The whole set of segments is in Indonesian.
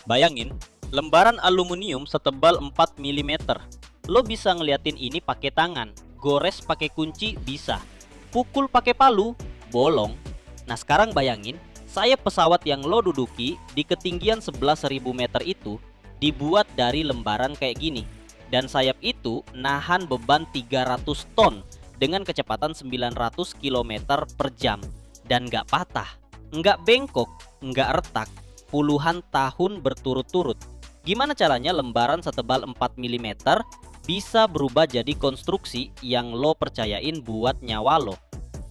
Bayangin, lembaran aluminium setebal 4 mm. Lo bisa ngeliatin ini pakai tangan, gores pakai kunci bisa, pukul pakai palu, bolong. Nah sekarang bayangin, sayap pesawat yang lo duduki di ketinggian 11.000 meter itu dibuat dari lembaran kayak gini. Dan sayap itu nahan beban 300 ton dengan kecepatan 900 km per jam. Dan nggak patah, nggak bengkok, nggak retak, puluhan tahun berturut-turut. Gimana caranya lembaran setebal 4 mm bisa berubah jadi konstruksi yang lo percayain buat nyawa lo?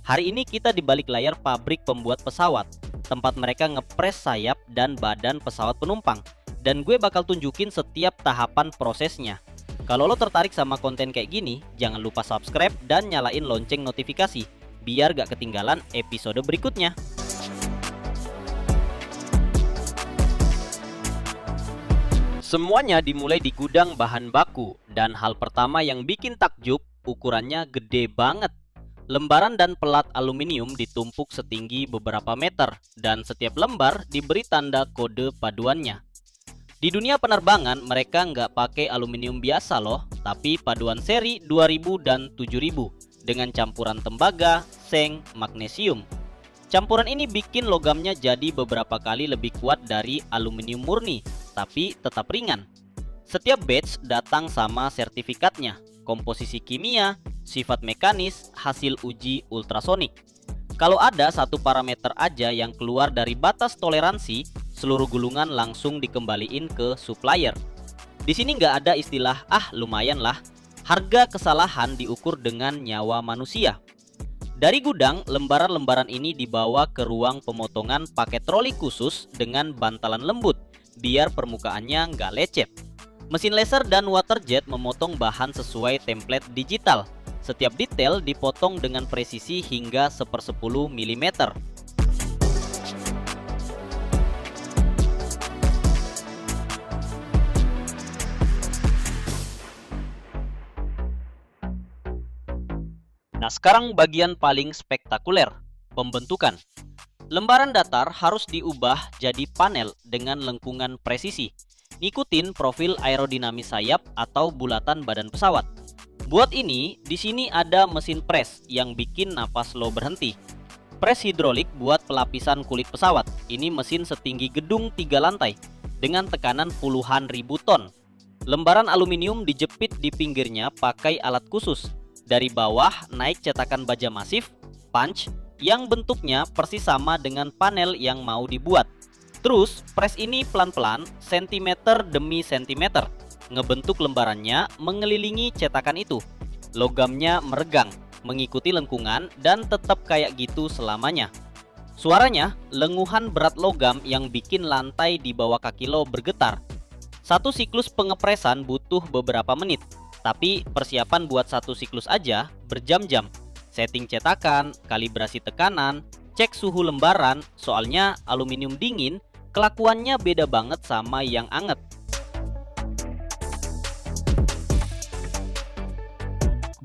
Hari ini kita di balik layar pabrik pembuat pesawat, tempat mereka ngepres sayap dan badan pesawat penumpang. Dan gue bakal tunjukin setiap tahapan prosesnya. Kalau lo tertarik sama konten kayak gini, jangan lupa subscribe dan nyalain lonceng notifikasi, biar gak ketinggalan episode berikutnya. Semuanya dimulai di gudang bahan baku, dan hal pertama yang bikin takjub, ukurannya gede banget. Lembaran dan pelat aluminium ditumpuk setinggi beberapa meter, dan setiap lembar diberi tanda kode paduannya. Di dunia penerbangan, mereka nggak pakai aluminium biasa loh, tapi paduan seri 2000 dan 7000 dengan campuran tembaga, seng, magnesium. Campuran ini bikin logamnya jadi beberapa kali lebih kuat dari aluminium murni, tapi tetap ringan. Setiap batch datang sama sertifikatnya, komposisi kimia, sifat mekanis, hasil uji ultrasonik. Kalau ada satu parameter aja yang keluar dari batas toleransi, seluruh gulungan langsung dikembaliin ke supplier. Di sini nggak ada istilah lumayan lah. Harga kesalahan diukur dengan nyawa manusia. Dari gudang, lembaran-lembaran ini dibawa ke ruang pemotongan pakai troli khusus dengan bantalan lembut, biar permukaannya nggak lecet. Mesin laser dan waterjet memotong bahan sesuai template digital. Setiap detail dipotong dengan presisi hingga 1/10 mm. Nah sekarang bagian paling spektakuler, pembentukan. Lembaran datar harus diubah jadi panel dengan lengkungan presisi, ngikutin profil aerodinamis sayap atau bulatan badan pesawat. Buat ini, di sini ada mesin pres yang bikin napas lo berhenti. Pres hidrolik buat pelapisan kulit pesawat. Ini mesin setinggi gedung 3 lantai dengan tekanan puluhan ribu ton. Lembaran aluminium dijepit di pinggirnya pakai alat khusus. Dari bawah naik cetakan baja masif, punch, yang bentuknya persis sama dengan panel yang mau dibuat. Terus, pres ini pelan-pelan, sentimeter demi sentimeter, ngebentuk lembarannya mengelilingi cetakan itu. Logamnya meregang, mengikuti lengkungan, dan tetap kayak gitu selamanya. Suaranya, lenguhan berat logam yang bikin lantai di bawah kaki lo bergetar. Satu siklus pengepresan butuh beberapa menit. Tapi persiapan buat satu siklus aja berjam-jam. Setting cetakan, kalibrasi tekanan, cek suhu lembaran, soalnya aluminium dingin kelakuannya beda banget sama yang anget.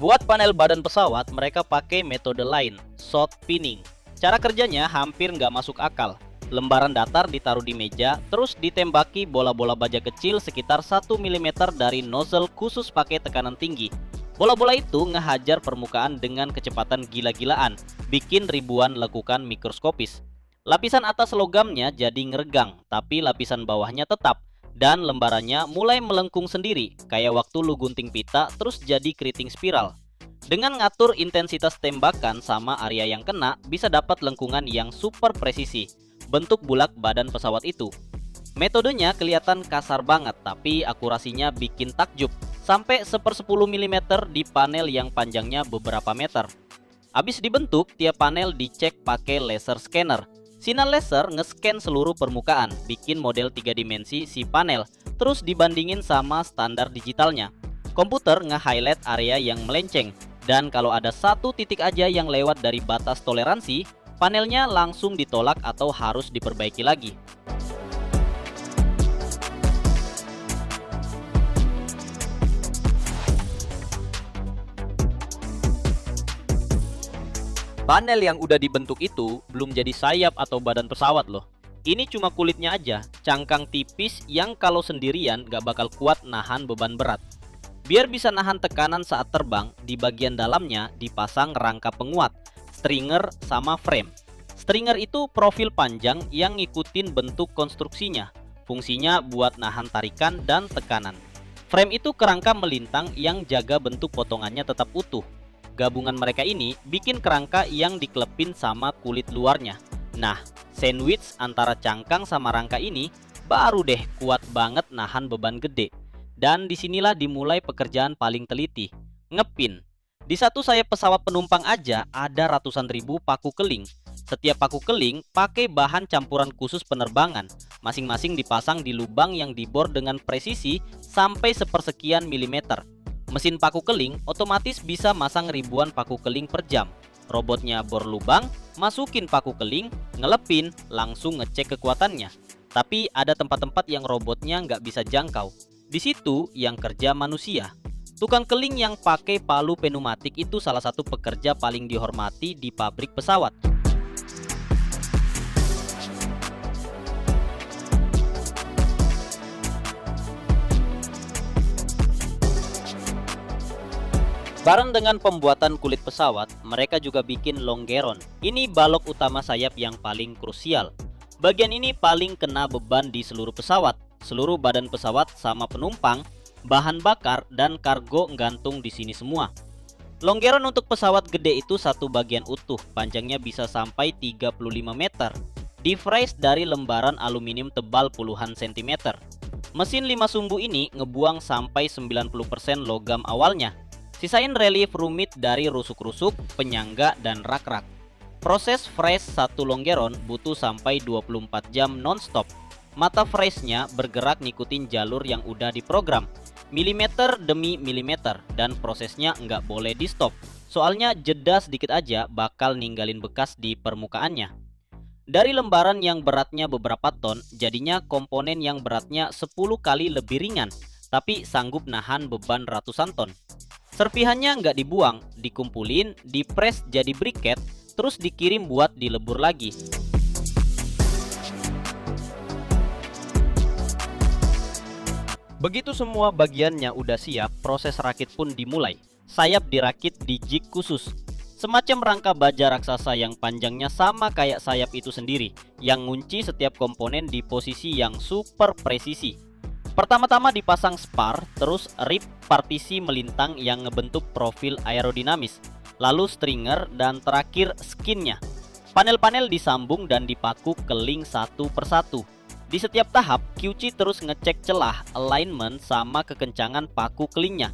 Buat panel badan pesawat, mereka pakai metode lain, shot pinning. Cara kerjanya hampir nggak masuk akal. Lembaran datar ditaruh di meja, terus ditembaki bola-bola baja kecil sekitar 1 mm dari nozzle khusus pakai tekanan tinggi. Bola-bola itu ngehajar permukaan dengan kecepatan gila-gilaan, bikin ribuan lekukan mikroskopis. Lapisan atas logamnya jadi ngeregang, tapi lapisan bawahnya tetap, dan lembarannya mulai melengkung sendiri, kayak waktu lu gunting pita terus jadi keriting spiral. Dengan ngatur intensitas tembakan sama area yang kena, bisa dapat lengkungan yang super presisi. Bentuk bulak badan pesawat itu. Metodenya kelihatan kasar banget, tapi akurasinya bikin takjub. Sampai 1/10 mm di panel yang panjangnya beberapa meter. Habis dibentuk, tiap panel dicek pakai laser scanner. Sinar laser nge-scan seluruh permukaan, bikin model 3 dimensi si panel, terus dibandingin sama standar digitalnya. Komputer nge-highlight area yang melenceng, dan kalau ada satu titik aja yang lewat dari batas toleransi, panelnya langsung ditolak atau harus diperbaiki lagi. Panel yang udah dibentuk itu belum jadi sayap atau badan pesawat loh. Ini cuma kulitnya aja, cangkang tipis yang kalau sendirian gak bakal kuat nahan beban berat. Biar bisa nahan tekanan saat terbang, di bagian dalamnya dipasang rangka penguat, stringer sama frame. Stringer itu profil panjang yang ngikutin bentuk konstruksinya. Fungsinya buat nahan tarikan dan tekanan. Frame itu kerangka melintang yang jaga bentuk potongannya tetap utuh. Gabungan mereka ini bikin kerangka yang dikelepin sama kulit luarnya. Nah, sandwich antara cangkang sama rangka ini baru deh kuat banget nahan beban gede. Dan disinilah dimulai pekerjaan paling teliti, ngepin. Di satu sayap pesawat penumpang aja ada ratusan ribu paku keling. Setiap paku keling pakai bahan campuran khusus penerbangan. Masing-masing dipasang di lubang yang dibor dengan presisi sampai sepersekian milimeter. Mesin paku keling otomatis bisa masang ribuan paku keling per jam. Robotnya bor lubang, masukin paku keling, ngelepin, langsung ngecek kekuatannya. Tapi ada tempat-tempat yang robotnya nggak bisa jangkau. Di situ yang kerja manusia. Tukang keling yang pakai palu pneumatik itu salah satu pekerja paling dihormati di pabrik pesawat. Bareng dengan pembuatan kulit pesawat, mereka juga bikin longeron. Ini balok utama sayap yang paling krusial. Bagian ini paling kena beban di seluruh pesawat. Seluruh badan pesawat sama penumpang, bahan bakar, dan kargo gantung di sini semua. Longeron untuk pesawat gede itu satu bagian utuh, panjangnya bisa sampai 35 meter. Di-phrase dari lembaran aluminium tebal puluhan sentimeter. Mesin 5 sumbu ini ngebuang sampai 90% logam awalnya. Sisain relief rumit dari rusuk-rusuk, penyangga, dan rak-rak. Proses fresh satu longeron butuh sampai 24 jam non-stop. Mata freshnya bergerak ngikutin jalur yang udah diprogram, milimeter demi milimeter, dan prosesnya nggak boleh di-stop. Soalnya jeda sedikit aja bakal ninggalin bekas di permukaannya. Dari lembaran yang beratnya beberapa ton, jadinya komponen yang beratnya 10 kali lebih ringan, tapi sanggup nahan beban ratusan ton. Serpihannya nggak dibuang, dikumpulin, dipres jadi briket, terus dikirim buat dilebur lagi. Begitu semua bagiannya udah siap, proses rakit pun dimulai. Sayap dirakit di jig khusus. Semacam rangka baja raksasa yang panjangnya sama kayak sayap itu sendiri, yang ngunci setiap komponen di posisi yang super presisi. Pertama-tama dipasang spar, terus rib partisi melintang yang ngebentuk profil aerodinamis, lalu stringer, dan terakhir skinnya. Panel-panel disambung dan dipaku keling satu persatu. Di setiap tahap, QC terus ngecek celah, alignment, sama kekencangan paku kelingnya.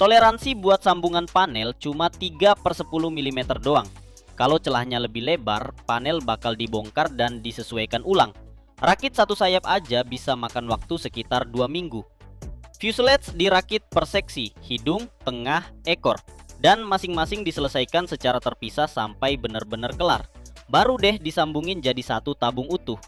Toleransi buat sambungan panel cuma 3/10 mm doang. Kalau celahnya lebih lebar, panel bakal dibongkar dan disesuaikan ulang. Rakit satu sayap aja bisa makan waktu sekitar 2 minggu. Fuselage dirakit per seksi, hidung, tengah, ekor, dan masing-masing diselesaikan secara terpisah sampai benar-benar kelar. Baru deh disambungin jadi satu tabung utuh.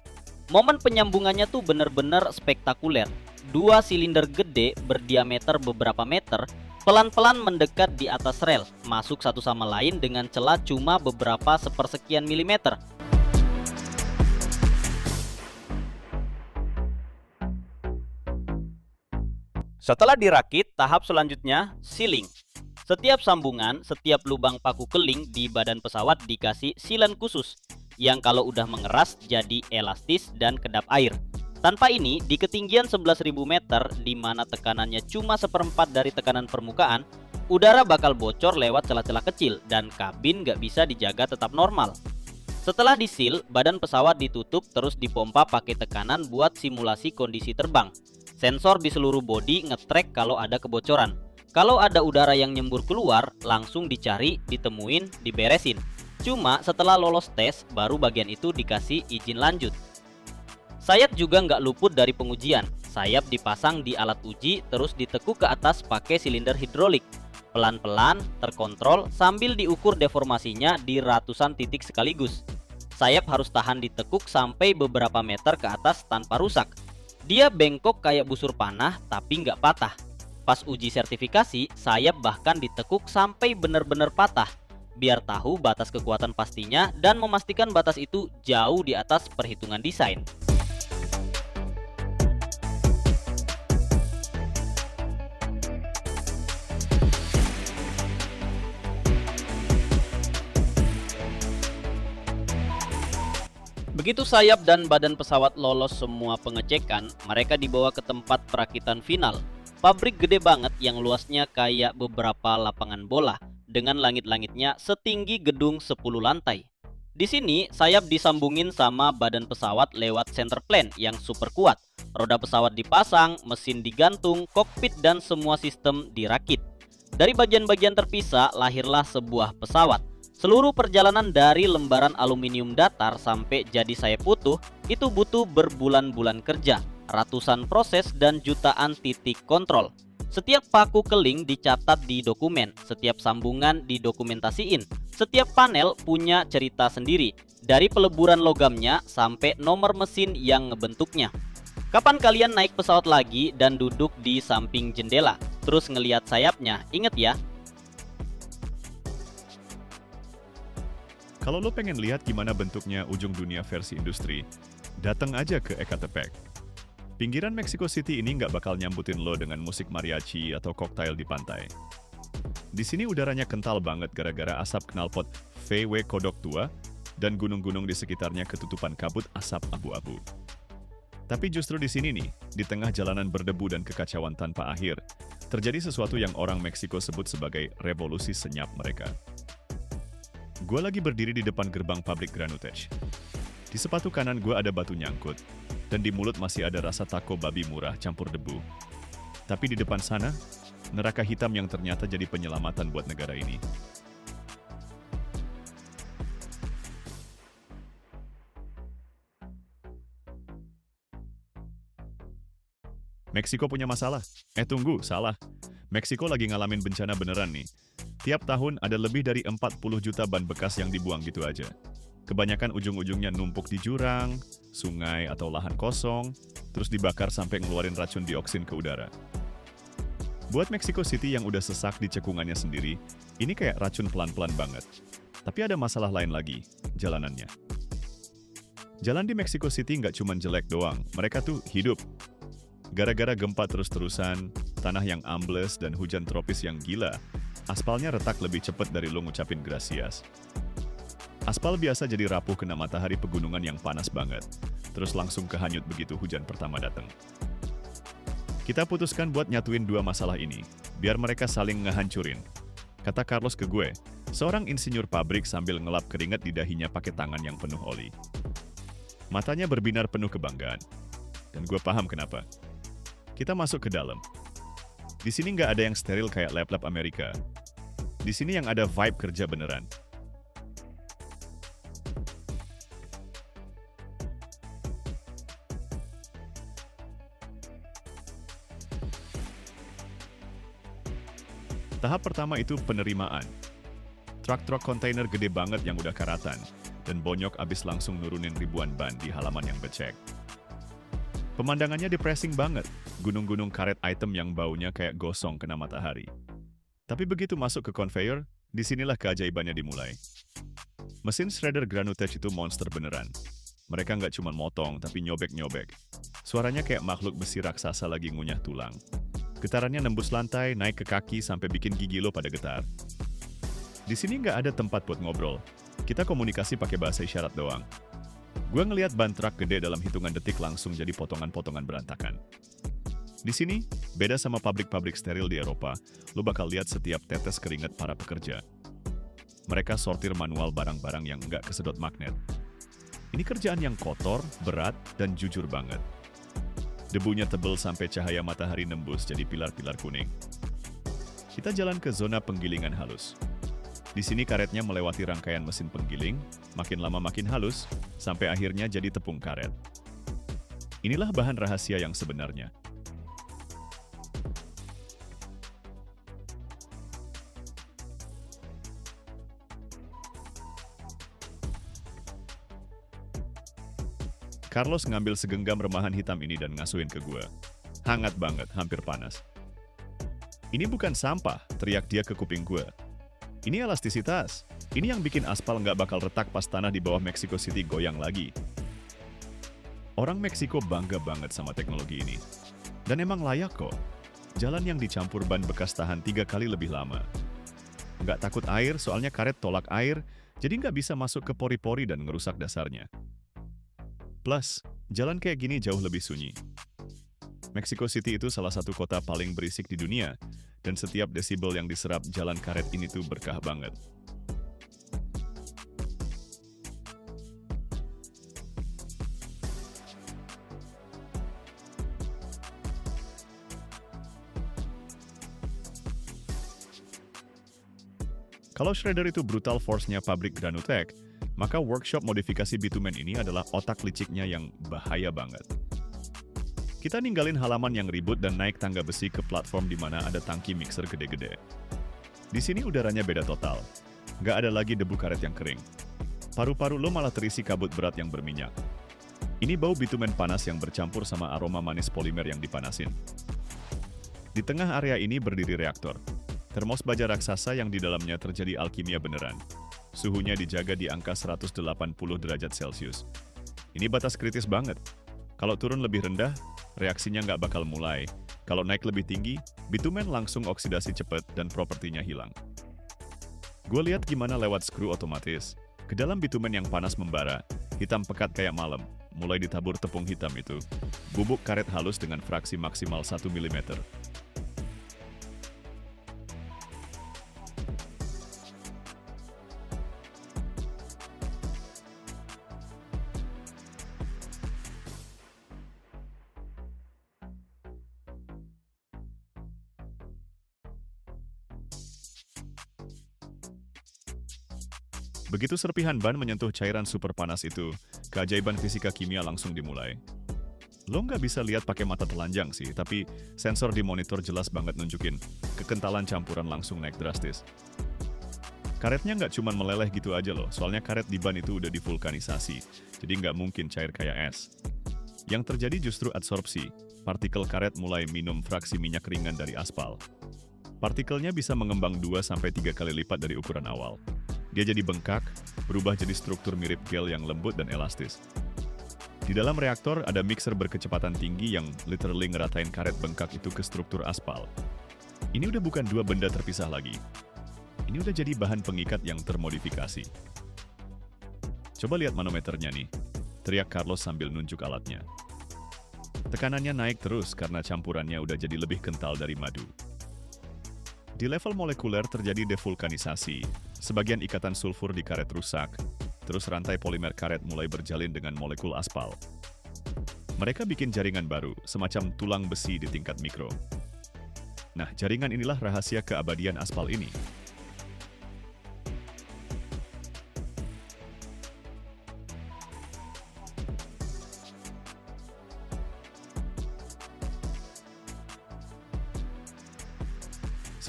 Momen penyambungannya tuh bener-bener spektakuler. 2 silinder gede berdiameter beberapa meter pelan-pelan mendekat di atas rel, masuk satu sama lain dengan celah cuma beberapa sepersekian milimeter. Setelah dirakit, tahap selanjutnya sealing. Setiap sambungan, setiap lubang paku keling di badan pesawat dikasih sealant khusus yang kalau udah mengeras jadi elastis dan kedap air. Tanpa ini, di ketinggian 11.000 meter di mana tekanannya cuma seperempat dari tekanan permukaan, udara bakal bocor lewat celah-celah kecil dan kabin nggak bisa dijaga tetap normal. Setelah di-seal, badan pesawat ditutup terus dipompa pakai tekanan buat simulasi kondisi terbang. Sensor di seluruh bodi nge-track kalau ada kebocoran. Kalau ada udara yang nyembur keluar, langsung dicari, ditemuin, diberesin. Cuma setelah lolos tes, baru bagian itu dikasih izin lanjut. Sayap juga nggak luput dari pengujian. Sayap dipasang di alat uji, terus ditekuk ke atas pakai silinder hidrolik. Pelan-pelan, terkontrol, sambil diukur deformasinya di ratusan titik sekaligus. Sayap harus tahan ditekuk sampai beberapa meter ke atas tanpa rusak. Dia bengkok kayak busur panah, tapi nggak patah. Pas uji sertifikasi, sayap bahkan ditekuk sampai benar-benar patah. Biar tahu batas kekuatan pastinya dan memastikan batas itu jauh di atas perhitungan desain. Begitu sayap dan badan pesawat lolos semua pengecekan, mereka dibawa ke tempat perakitan final. Pabrik gede banget yang luasnya kayak beberapa lapangan bola, dengan langit-langitnya setinggi gedung 10 lantai. Di sini, sayap disambungin sama badan pesawat lewat center plane yang super kuat. Roda pesawat dipasang, mesin digantung, kokpit dan semua sistem dirakit. Dari bagian-bagian terpisah, lahirlah sebuah pesawat. Seluruh perjalanan dari lembaran aluminium datar sampai jadi sayap utuh itu butuh berbulan-bulan kerja, ratusan proses dan jutaan titik kontrol. Setiap paku keling dicatat di dokumen, setiap sambungan didokumentasiin, setiap panel punya cerita sendiri, dari peleburan logamnya sampai nomor mesin yang ngebentuknya. Kapan kalian naik pesawat lagi dan duduk di samping jendela, terus ngeliat sayapnya, inget ya. Kalau lo pengen lihat gimana bentuknya ujung dunia versi industri, datang aja ke Ecatepec. Pinggiran Mexico City ini nggak bakal nyambutin lo dengan musik mariachi atau koktail di pantai. Di sini udaranya kental banget gara-gara asap knalpot VW Kodok tua dan gunung-gunung di sekitarnya ketutupan kabut asap abu-abu. Tapi justru di sini nih, di tengah jalanan berdebu dan kekacauan tanpa akhir, terjadi sesuatu yang orang Meksiko sebut sebagai revolusi senyap mereka. Gue lagi berdiri di depan gerbang pabrik Granutech. Di sepatu kanan gue ada batu nyangkut, dan di mulut masih ada rasa taco babi murah campur debu. Tapi di depan sana, neraka hitam yang ternyata jadi penyelamatan buat negara ini. Meksiko punya masalah. Tunggu, salah. Meksiko lagi ngalamin bencana beneran nih. Tiap tahun ada lebih dari 40 juta ban bekas yang dibuang gitu aja. Kebanyakan ujung-ujungnya numpuk di jurang, sungai atau lahan kosong, terus dibakar sampai ngeluarin racun dioksin ke udara. Buat Mexico City yang udah sesak di cekungannya sendiri, ini kayak racun pelan-pelan banget. Tapi ada masalah lain lagi, jalanannya. Jalan di Mexico City nggak cuma jelek doang, mereka tuh hidup. Gara-gara gempa terus-terusan, tanah yang ambles dan hujan tropis yang gila, aspalnya retak lebih cepat dari lo ngucapin gracias. Aspal biasa jadi rapuh kena matahari pegunungan yang panas banget, terus langsung kehanyut begitu hujan pertama datang. Kita putuskan buat nyatuin dua masalah ini, biar mereka saling ngehancurin. Kata Carlos ke gue, seorang insinyur pabrik sambil ngelap keringat di dahinya pakai tangan yang penuh oli. Matanya berbinar penuh kebanggaan. Dan gue paham kenapa. Kita masuk ke dalam. Di sini nggak ada yang steril kayak lab-lab Amerika. Di sini yang ada vibe kerja beneran. Tahap pertama itu penerimaan. Truk-truk kontainer gede banget yang udah karatan, dan bonyok abis langsung nurunin ribuan ban di halaman yang becek. Pemandangannya depressing banget, gunung-gunung karet item yang baunya kayak gosong kena matahari. Tapi begitu masuk ke conveyor, disinilah keajaibannya dimulai. Mesin shredder Granutech itu monster beneran. Mereka nggak cuma motong, tapi nyobek-nyobek. Suaranya kayak makhluk besi raksasa lagi ngunyah tulang. Getarannya nembus lantai, naik ke kaki, sampai bikin gigi lo pada getar. Di sini nggak ada tempat buat ngobrol. Kita komunikasi pakai bahasa isyarat doang. Gue ngeliat ban truk gede dalam hitungan detik langsung jadi potongan-potongan berantakan. Di sini, beda sama pabrik-pabrik steril di Eropa, lo bakal lihat setiap tetes keringat para pekerja. Mereka sortir manual barang-barang yang nggak kesedot magnet. Ini kerjaan yang kotor, berat, dan jujur banget. Debunya tebel sampai cahaya matahari nembus jadi pilar-pilar kuning. Kita jalan ke zona penggilingan halus. Di sini karetnya melewati rangkaian mesin penggiling, makin lama makin halus, sampai akhirnya jadi tepung karet. Inilah bahan rahasia yang sebenarnya. Carlos ngambil segenggam remahan hitam ini dan ngasuhin ke gue. Hangat banget, hampir panas. Ini bukan sampah, teriak dia ke kuping gue. Ini elastisitas. Ini yang bikin aspal nggak bakal retak pas tanah di bawah Mexico City goyang lagi. Orang Meksiko bangga banget sama teknologi ini. Dan emang layak kok. Jalan yang dicampur ban bekas tahan 3 kali lebih lama. Nggak takut air soalnya karet tolak air, jadi nggak bisa masuk ke pori-pori dan ngerusak dasarnya. Plus, jalan kayak gini jauh lebih sunyi. Mexico City itu salah satu kota paling berisik di dunia, dan setiap desibel yang diserap jalan karet ini tuh berkah banget. Kalau shredder itu brutal force-nya pabrik Granutech, maka workshop modifikasi bitumen ini adalah otak liciknya yang bahaya banget. Kita ninggalin halaman yang ribut dan naik tangga besi ke platform di mana ada tangki mixer gede-gede. Di sini udaranya beda total. Nggak ada lagi debu karet yang kering. Paru-paru lo malah terisi kabut berat yang berminyak. Ini bau bitumen panas yang bercampur sama aroma manis polimer yang dipanasin. Di tengah area ini berdiri reaktor. Termos baja raksasa yang di dalamnya terjadi alkimia beneran. Suhunya dijaga di angka 180 derajat Celcius. Ini batas kritis banget. Kalau turun lebih rendah, reaksinya nggak bakal mulai. Kalau naik lebih tinggi, bitumen langsung oksidasi cepat dan propertinya hilang. Gue lihat gimana lewat skru otomatis. Ke dalam bitumen yang panas membara, hitam pekat kayak malam, mulai ditabur tepung hitam itu. Bubuk karet halus dengan fraksi maksimal 1 mm. Begitu serpihan ban menyentuh cairan super panas itu, keajaiban fisika kimia langsung dimulai. Lo nggak bisa lihat pakai mata telanjang sih, tapi sensor di monitor jelas banget nunjukin kekentalan campuran langsung naik drastis. Karetnya nggak cuma meleleh gitu aja loh, soalnya karet di ban itu udah divulkanisasi, jadi nggak mungkin cair kayak es. Yang terjadi justru adsorpsi, partikel karet mulai minum fraksi minyak ringan dari aspal. Partikelnya bisa mengembang 2-3 kali lipat dari ukuran awal. Dia jadi bengkak, berubah jadi struktur mirip gel yang lembut dan elastis. Di dalam reaktor ada mixer berkecepatan tinggi yang literally ngeratain karet bengkak itu ke struktur aspal. Ini udah bukan dua benda terpisah lagi. Ini udah jadi bahan pengikat yang termodifikasi. Coba lihat manometernya nih, teriak Carlos sambil nunjuk alatnya. Tekanannya naik terus karena campurannya udah jadi lebih kental dari madu. Di level molekuler terjadi devulkanisasi, sebagian ikatan sulfur di karet rusak, terus rantai polimer karet mulai berjalin dengan molekul aspal. Mereka bikin jaringan baru, semacam tulang besi di tingkat mikro. Nah, jaringan inilah rahasia keabadian aspal ini.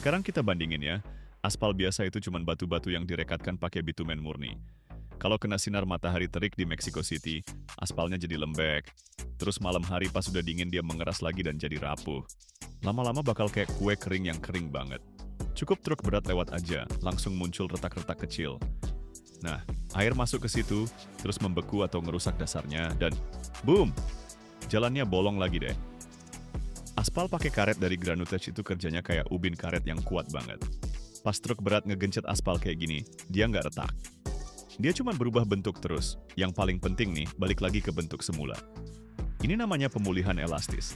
Sekarang kita bandingin ya, aspal biasa itu cuma batu-batu yang direkatkan pakai bitumen murni. Kalau kena sinar matahari terik di Mexico City, aspalnya jadi lembek. Terus malam hari pas udah dingin dia mengeras lagi dan jadi rapuh. Lama-lama bakal kayak kue kering yang kering banget. Cukup truk berat lewat aja, langsung muncul retak-retak kecil. Nah, air masuk ke situ, terus membeku atau ngerusak dasarnya, dan boom! Jalannya bolong lagi deh. Aspal pakai karet dari Granutech itu kerjanya kayak ubin karet yang kuat banget. Pas truk berat ngegencet aspal kayak gini, dia nggak retak. Dia cuma berubah bentuk terus. Yang paling penting nih, balik lagi ke bentuk semula. Ini namanya pemulihan elastis.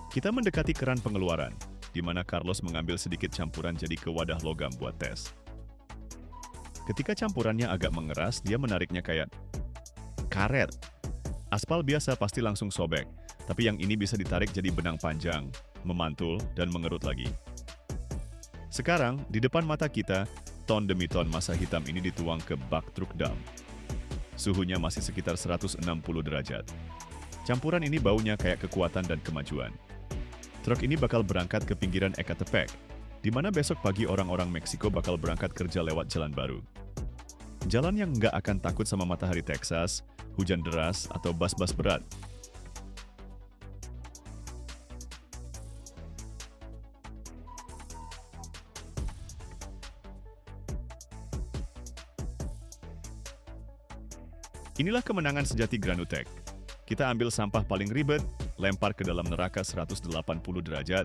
Kita mendekati keran pengeluaran, di mana Carlos mengambil sedikit campuran jadi ke wadah logam buat tes. Ketika campurannya agak mengeras, dia menariknya kayak karet. Aspal biasa pasti langsung sobek, tapi yang ini bisa ditarik jadi benang panjang, memantul, dan mengerut lagi. Sekarang, di depan mata kita, ton demi ton massa hitam ini dituang ke bak truk dam. Suhunya masih sekitar 160 derajat. Campuran ini baunya kayak kekuatan dan kemajuan. Truk ini bakal berangkat ke pinggiran Ecatepec, di mana besok pagi orang-orang Meksiko bakal berangkat kerja lewat jalan baru. Jalan yang nggak akan takut sama matahari Texas, hujan deras, atau bas-bas berat. Inilah kemenangan sejati Granutech. Kita ambil sampah paling ribet, lempar ke dalam neraka 180 derajat,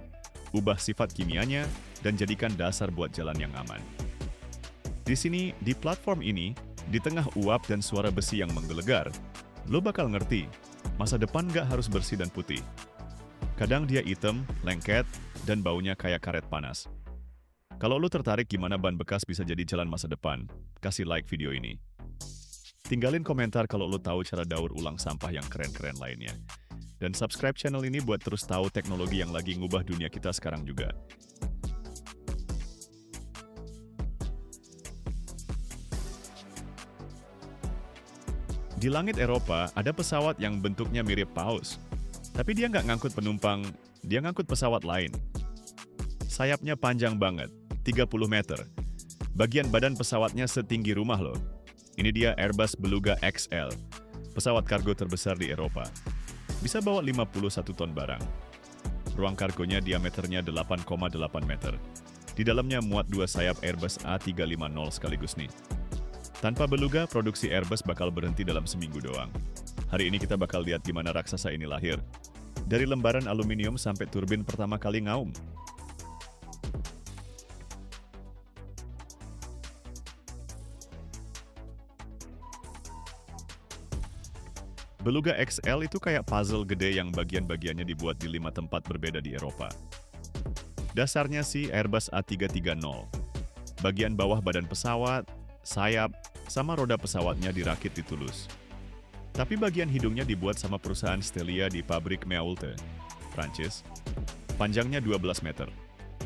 ubah sifat kimianya, dan jadikan dasar buat jalan yang aman. Di sini, di platform ini, di tengah uap dan suara besi yang menggelegar, lo bakal ngerti, masa depan nggak harus bersih dan putih. Kadang dia hitam, lengket, dan baunya kayak karet panas. Kalau lo tertarik gimana ban bekas bisa jadi jalan masa depan, kasih like video ini. Tinggalin komentar kalau lo tahu cara daur ulang sampah yang keren-keren lainnya. Dan subscribe channel ini buat terus tahu teknologi yang lagi ngubah dunia kita sekarang juga. Di langit Eropa, ada pesawat yang bentuknya mirip paus. Tapi dia nggak ngangkut penumpang, dia ngangkut pesawat lain. Sayapnya panjang banget, 30 meter. Bagian badan pesawatnya setinggi rumah loh. Ini dia Airbus Beluga XL, pesawat kargo terbesar di Eropa. Bisa bawa 51 ton barang. Ruang kargonya diameternya 8,8 meter. Di dalamnya muat 2 sayap Airbus A350 sekaligus nih. Tanpa Beluga, produksi Airbus bakal berhenti dalam seminggu doang. Hari ini kita bakal lihat gimana raksasa ini lahir. Dari lembaran aluminium sampai turbin pertama kali ngaum. Beluga XL itu kayak puzzle gede yang bagian-bagiannya dibuat di 5 tempat berbeda di Eropa. Dasarnya sih Airbus A330. Bagian bawah badan pesawat, sayap, sama roda pesawatnya dirakit di Toulouse. Tapi bagian hidungnya dibuat sama perusahaan Stelia di pabrik Meaulte, Prancis. Panjangnya 12 meter,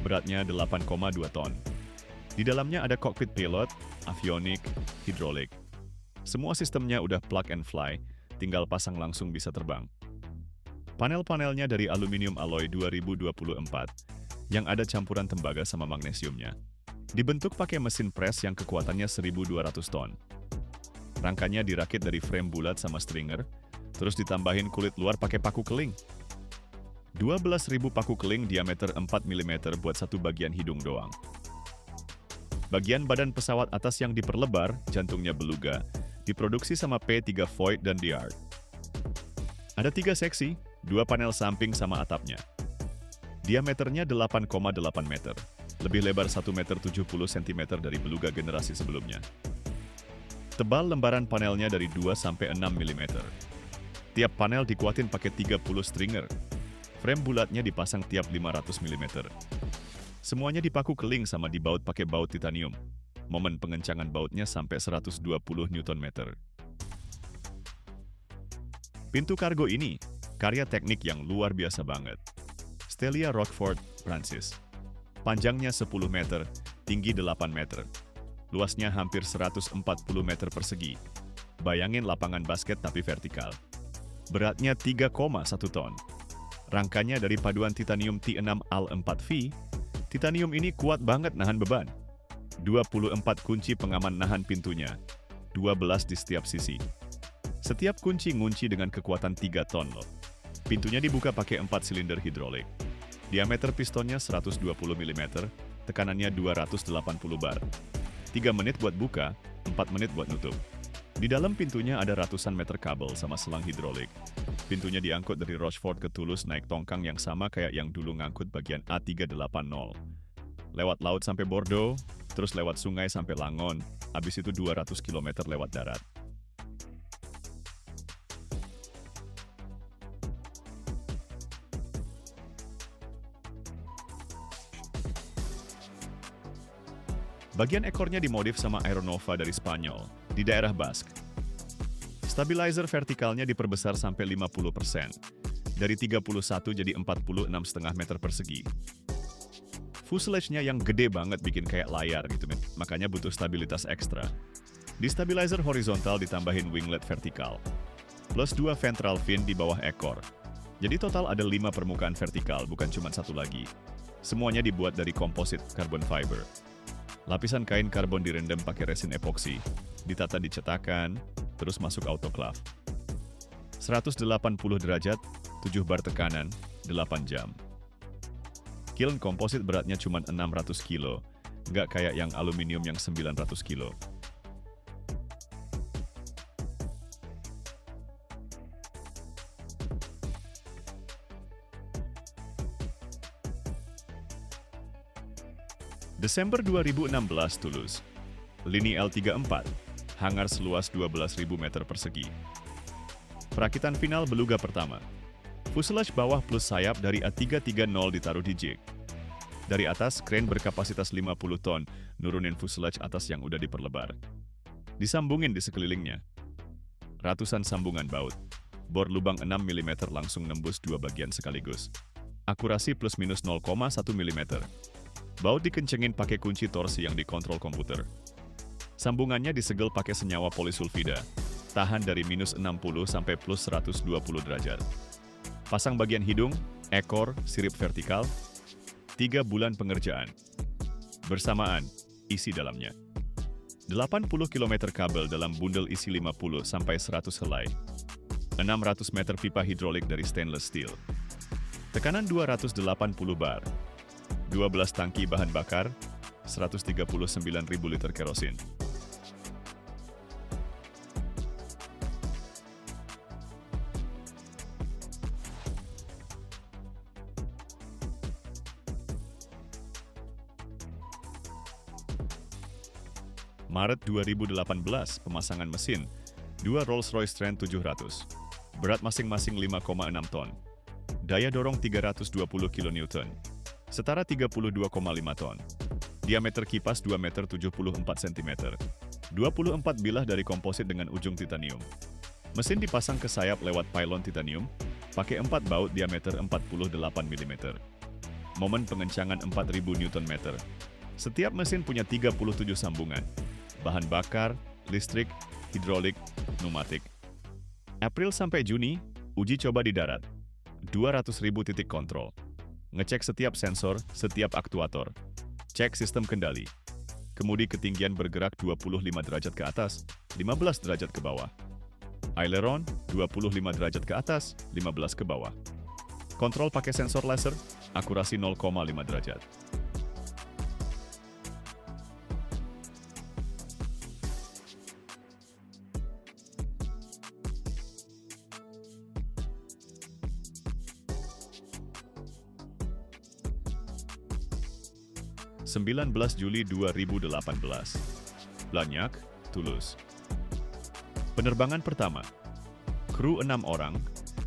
beratnya 8,2 ton. Di dalamnya ada kokpit pilot, avionik, hidrolik. Semua sistemnya udah plug and fly, tinggal pasang langsung bisa terbang. Panel-panelnya dari aluminium alloy 2024 yang ada campuran tembaga sama magnesiumnya. Dibentuk pakai mesin press yang kekuatannya 1.200 ton. Rangkanya dirakit dari frame bulat sama stringer, terus ditambahin kulit luar pakai paku keling. 12.000 paku keling diameter 4 mm buat satu bagian hidung doang. Bagian badan pesawat atas yang diperlebar, jantungnya Beluga, diproduksi sama P3 Voith dan Diard. Ada 3 seksi, 2 panel samping sama atapnya. Diameternya 8,8 meter, lebih lebar 1,70 cm dari Beluga generasi sebelumnya. Tebal lembaran panelnya dari 2 sampai 6 mm. Tiap panel dikuatin pakai 30 stringer. Frame bulatnya dipasang tiap 500 mm. Semuanya dipaku keling sama dibaut pakai baut titanium. Momen pengencangan bautnya sampai 120 Nm. Pintu kargo ini, karya teknik yang luar biasa banget. Stelia Rochefort, Prancis. Panjangnya 10 meter, tinggi 8 meter. Luasnya hampir 140 meter persegi. Bayangin lapangan basket tapi vertikal. Beratnya 3,1 ton. Rangkanya dari paduan titanium T6 Al4V. Titanium ini kuat banget nahan beban. 24 kunci pengaman nahan pintunya, 12 di setiap sisi. Setiap kunci ngunci dengan kekuatan 3 ton loh. Pintunya dibuka pakai 4 silinder hidrolik. Diameter pistonnya 120 mm, tekanannya 280 bar. 3 menit buat buka, 4 menit buat nutup. Di dalam pintunya ada ratusan meter kabel sama selang hidrolik. Pintunya diangkut dari Rochefort ke Toulouse naik tongkang yang sama kayak yang dulu ngangkut bagian A380. Lewat laut sampai Bordeaux, terus lewat sungai sampai Langon, habis itu 200 km lewat darat. Bagian ekornya dimodif sama Aeronova dari Spanyol, di daerah Basque. Stabilizer vertikalnya diperbesar sampai 50%, dari 31 jadi 46,5 meter persegi. Fuselage-nya yang gede banget bikin kayak layar gitu, makanya butuh stabilitas ekstra. Di stabilizer horizontal ditambahin winglet vertikal, plus 2 ventral fin di bawah ekor. Jadi total ada 5 permukaan vertikal, bukan cuma satu lagi. Semuanya dibuat dari komposit carbon fiber. Lapisan kain karbon direndam pakai resin epoksi, ditata di cetakan, terus masuk autoclave. 180 derajat, 7 bar tekanan, 8 jam. Kiln komposit beratnya cuma 600 kilo, nggak kayak yang aluminium yang 900 kilo. Desember 2016 Toulouse. Lini L34, hangar seluas 12.000 meter persegi. Perakitan final beluga pertama. Fuselage bawah plus sayap dari A330 ditaruh di jig. Dari atas, kren berkapasitas 50 ton, nurunin fuselage atas yang udah diperlebar. Disambungin di sekelilingnya. Ratusan sambungan baut. Bor lubang 6 mm langsung nembus dua bagian sekaligus. Akurasi plus minus 0,1 mm. Baut dikencengin pakai kunci torsi yang dikontrol komputer. Sambungannya disegel pakai senyawa polisulfida. Tahan dari minus 60 sampai plus 120 derajat. Pasang bagian hidung, ekor, sirip vertikal. 3 bulan pengerjaan. Bersamaan, isi dalamnya. 80 km kabel dalam bundel isi 50 sampai 100 helai. 600 meter pipa hidrolik dari stainless steel. Tekanan 280 bar. 12 tangki bahan bakar, 139.000 liter kerosin. Maret 2018, pemasangan mesin, 2 Rolls-Royce Trent 700. Berat masing-masing 5,6 ton. Daya dorong 320 kN. Setara 32,5 ton. Diameter kipas 2 meter 74 cm. 24 bilah dari komposit dengan ujung titanium. Mesin dipasang ke sayap lewat pylon titanium, pakai 4 baut diameter 48 mm. Momen pengencangan 4000 Nm. Setiap mesin punya 37 sambungan. Bahan bakar, listrik, hidrolik, pneumatik. April sampai Juni, uji coba di darat. 200.000 titik kontrol. Ngecek setiap sensor, setiap aktuator. Cek sistem kendali. Kemudi ketinggian bergerak 25 derajat ke atas, 15 derajat ke bawah. Aileron, 25 derajat ke atas, 15 ke bawah. Kontrol pakai sensor laser, akurasi 0,5 derajat. 19 Juli 2018. Blagnac, Toulouse. Penerbangan pertama. Kru 6 orang,